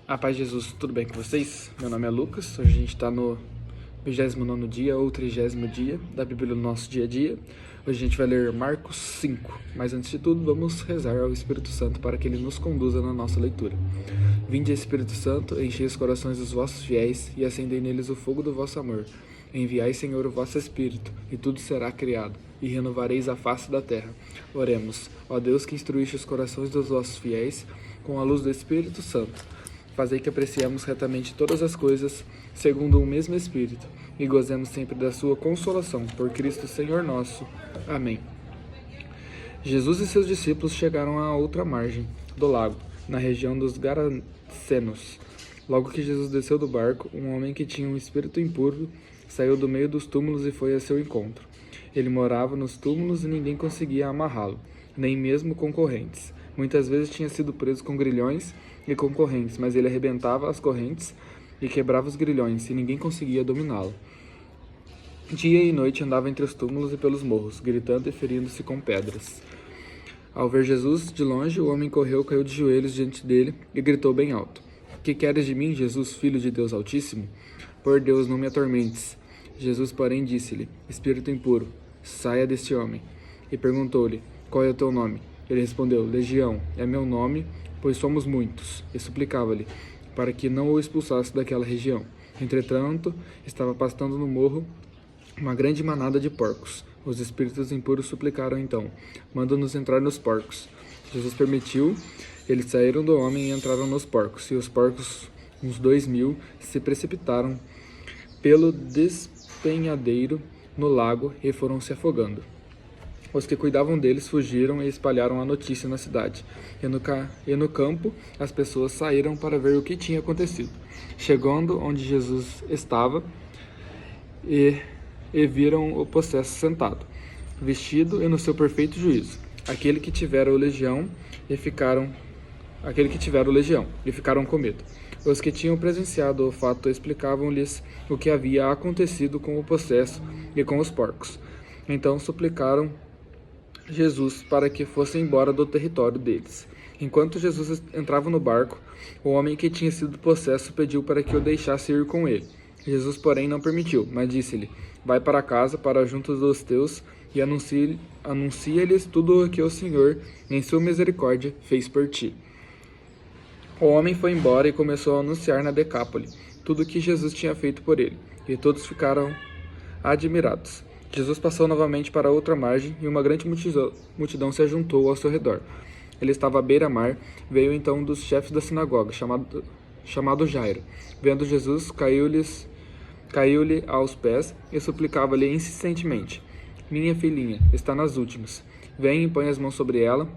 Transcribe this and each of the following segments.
A paz de Jesus, tudo bem com vocês? Meu nome é Lucas, hoje a gente está no 29º dia ou 30º dia da Bíblia do nosso dia a dia. Hoje a gente vai ler Marcos 5, mas antes de tudo vamos rezar ao Espírito Santo para que ele nos conduza na nossa leitura. Vinde, Espírito Santo, enchei os corações dos vossos fiéis e acendei neles o fogo do vosso amor. Enviai, Senhor, o vosso Espírito, e tudo será criado, e renovareis a face da terra. Oremos, ó Deus que instruíste os corações dos vossos fiéis com a luz do Espírito Santo. Fazei que apreciemos retamente todas as coisas, segundo o mesmo Espírito, e gozemos sempre da sua consolação, por Cristo Senhor nosso. Amém. Jesus e seus discípulos chegaram à outra margem do lago, na região dos Gerasenos. Logo que Jesus desceu do barco, um homem que tinha um espírito impuro saiu do meio dos túmulos e foi a seu encontro. Ele morava nos túmulos e ninguém conseguia amarrá-lo, nem mesmo concorrentes. Muitas vezes tinha sido preso com grilhões e com correntes, mas ele arrebentava as correntes e quebrava os grilhões, e ninguém conseguia dominá-lo. Dia e noite andava entre os túmulos e pelos morros, gritando e ferindo-se com pedras. Ao ver Jesus de longe, o homem correu, caiu de joelhos diante dele e gritou bem alto: Que queres de mim, Jesus, filho de Deus Altíssimo? Por Deus, não me atormentes. Jesus, porém, disse-lhe: Espírito impuro, saia deste homem. E perguntou-lhe: Qual é o teu nome? Ele respondeu: Legião, é meu nome, pois somos muitos. E suplicava-lhe para que não o expulsasse daquela região. Entretanto, estava pastando no morro uma grande manada de porcos. Os espíritos impuros suplicaram então: Manda-nos entrar nos porcos. Jesus permitiu. Eles saíram do homem e entraram nos porcos. E os porcos, uns 2.000, se precipitaram pelo despenhadeiro no lago e foram se afogando. Os que cuidavam deles fugiram e espalharam a notícia na cidade. E no campo, as pessoas saíram para ver o que tinha acontecido. Chegando onde Jesus estava, e viram o possesso sentado, vestido e no seu perfeito juízo, aquele que tivera o legião e ficaram com medo. Os que tinham presenciado o fato explicavam-lhes o que havia acontecido com o possesso e com os porcos. Então suplicaram Jesus para que fosse embora do território deles. Enquanto Jesus entrava no barco, o homem que tinha sido possesso pediu para que o deixasse ir com ele. Jesus, porém, não permitiu, mas disse-lhe: Vai para casa, para junto dos teus, e anuncia-lhes tudo o que o Senhor, em sua misericórdia, fez por ti. O homem foi embora e começou a anunciar na Decápole tudo o que Jesus tinha feito por ele, e todos ficaram admirados. Jesus passou novamente para outra margem, e uma grande multidão se ajuntou ao seu redor. Ele estava à beira-mar. Veio então um dos chefes da sinagoga, chamado Jairo. Vendo Jesus, caiu-lhe aos pés e suplicava-lhe insistentemente: Minha filhinha está nas últimas. Vem e põe as mãos sobre ela,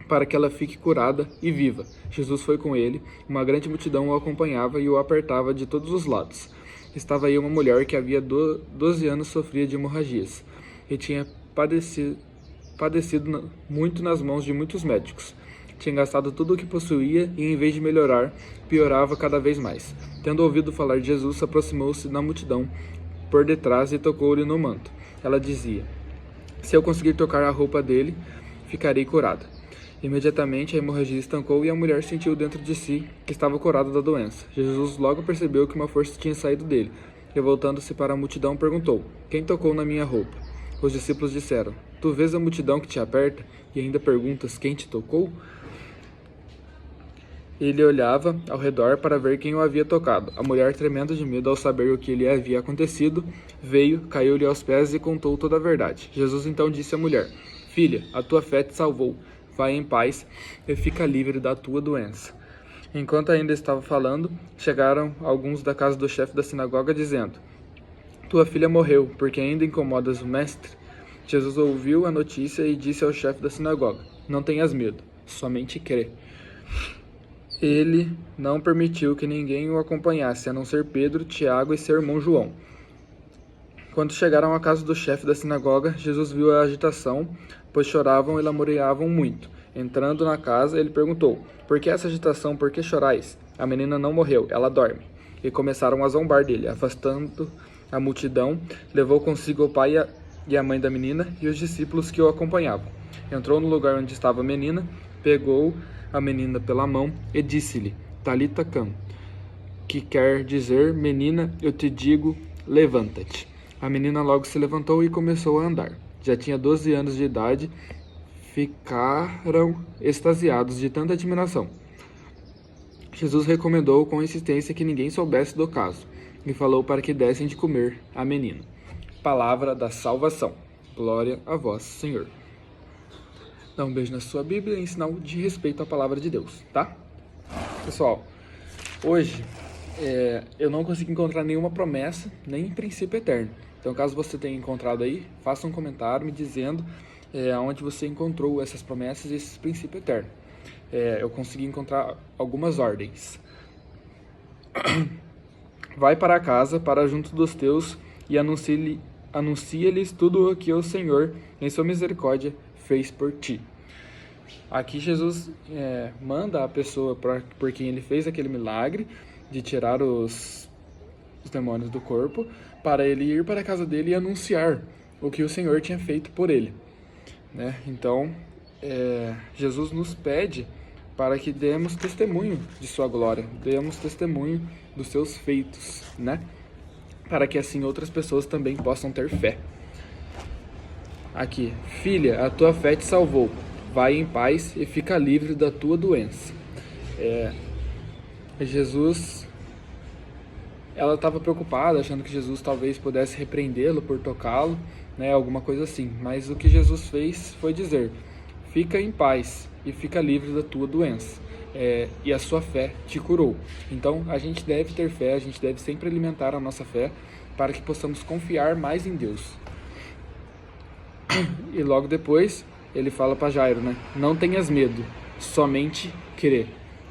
para que ela fique curada e viva. Jesus foi com ele. Uma grande multidão o acompanhava e o apertava de todos os lados. Estava aí uma mulher que havia 12 anos sofria de hemorragias e tinha padecido muito nas mãos de muitos médicos. Tinha gastado tudo o que possuía e, em vez de melhorar, piorava cada vez mais. Tendo ouvido falar de Jesus, aproximou-se da multidão por detrás e tocou-lhe no manto. Ela dizia: Se eu conseguir tocar a roupa dele, ficarei curada. Imediatamente a hemorragia estancou e a mulher sentiu dentro de si que estava curada da doença. Jesus logo percebeu que uma força tinha saído dele e, voltando-se para a multidão, perguntou: Quem tocou na minha roupa? Os discípulos disseram: Tu vês a multidão que te aperta e ainda perguntas quem te tocou? Ele olhava ao redor para ver quem o havia tocado. A mulher, tremendo de medo ao saber o que lhe havia acontecido, veio, caiu-lhe aos pés e contou toda a verdade. Jesus então disse à mulher: Filha, a tua fé te salvou. Vai em paz e fica livre da tua doença. Enquanto ainda estava falando, chegaram alguns da casa do chefe da sinagoga, dizendo: Tua filha morreu, porque ainda incomodas o mestre? Jesus ouviu a notícia e disse ao chefe da sinagoga: Não tenhas medo, somente crê. Ele não permitiu que ninguém o acompanhasse, a não ser Pedro, Tiago e seu irmão João. Quando chegaram à casa do chefe da sinagoga, Jesus viu a agitação, pois choravam e lamoreavam muito. Entrando na casa, ele perguntou: Por que essa agitação? Por que chorais? A menina não morreu, ela dorme. E começaram a zombar dele. Afastando a multidão, levou consigo o pai e a mãe da menina e os discípulos que o acompanhavam. Entrou no lugar onde estava a menina, pegou a menina pela mão e disse-lhe: Talita Cam, que quer dizer, menina, eu te digo, levanta-te. A menina logo se levantou e começou a andar. Já tinha 12 anos de idade, ficaram extasiados de tanta admiração. Jesus recomendou com insistência que ninguém soubesse do caso e falou para que dessem de comer a menina. Palavra da salvação. Glória a vós, Senhor. Dá um beijo na sua Bíblia em sinal de respeito à palavra de Deus, tá? Pessoal, hoje eu não consegui encontrar nenhuma promessa, nem princípio eterno. Então, caso você tenha encontrado aí, faça um comentário me dizendo onde você encontrou essas promessas e esses princípios eternos. Eu consegui encontrar algumas ordens. Vai para casa, para junto dos teus, e anuncia-lhes tudo o que o Senhor, em sua misericórdia, fez por ti. Aqui Jesus manda a pessoa por quem ele fez aquele milagre de tirar os demônios do corpo, para ele ir para a casa dele e anunciar o que o Senhor tinha feito por ele, né? Então, Jesus nos pede para que demos testemunho de sua glória, demos testemunho dos seus feitos, né? Para que assim outras pessoas também possam ter fé. Aqui, filha, a tua fé te salvou, vai em paz e fica livre da tua doença. Ela estava preocupada, achando que Jesus talvez pudesse repreendê-lo por tocá-lo, né, alguma coisa assim. Mas o que Jesus fez foi dizer, fica em paz e fica livre da tua doença. E a sua fé te curou. Então, a gente deve ter fé, a gente deve sempre alimentar a nossa fé para que possamos confiar mais em Deus. E logo depois, ele fala para Jairo, né? Não tenhas medo, somente crê.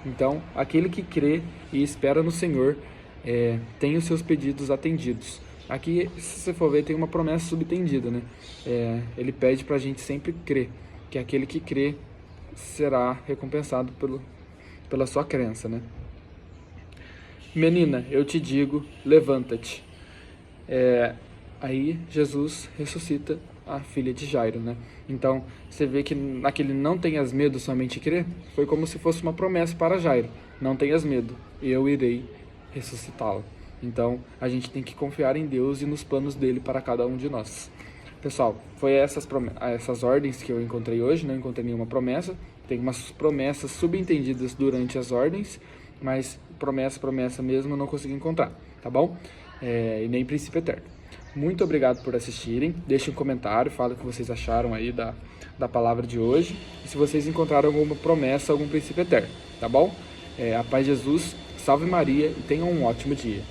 Então, aquele que crê e espera no Senhor, tem os seus pedidos atendidos. Aqui, se você for ver, tem uma promessa subtendida, né? Ele pede para a gente sempre crer, que aquele que crê será recompensado pela sua crença, né? Menina, eu te digo, levanta-te. Aí Jesus ressuscita a filha de Jairo, né? Então, você vê que naquele não tenhas medo, somente crer, foi como se fosse uma promessa para Jairo. Não tenhas medo, eu irei ressuscitá-la. Então, a gente tem que confiar em Deus e nos planos dele para cada um de nós. Pessoal, foi essas ordens que eu encontrei hoje, não encontrei nenhuma promessa. Tem umas promessas subentendidas durante as ordens, mas promessa mesmo eu não consegui encontrar, tá bom? E nem princípio eterno. Muito obrigado por assistirem. Deixem um comentário, falem o que vocês acharam aí da palavra de hoje. E se vocês encontraram alguma promessa, algum princípio eterno, tá bom? A paz de Jesus, salve Maria e tenham um ótimo dia.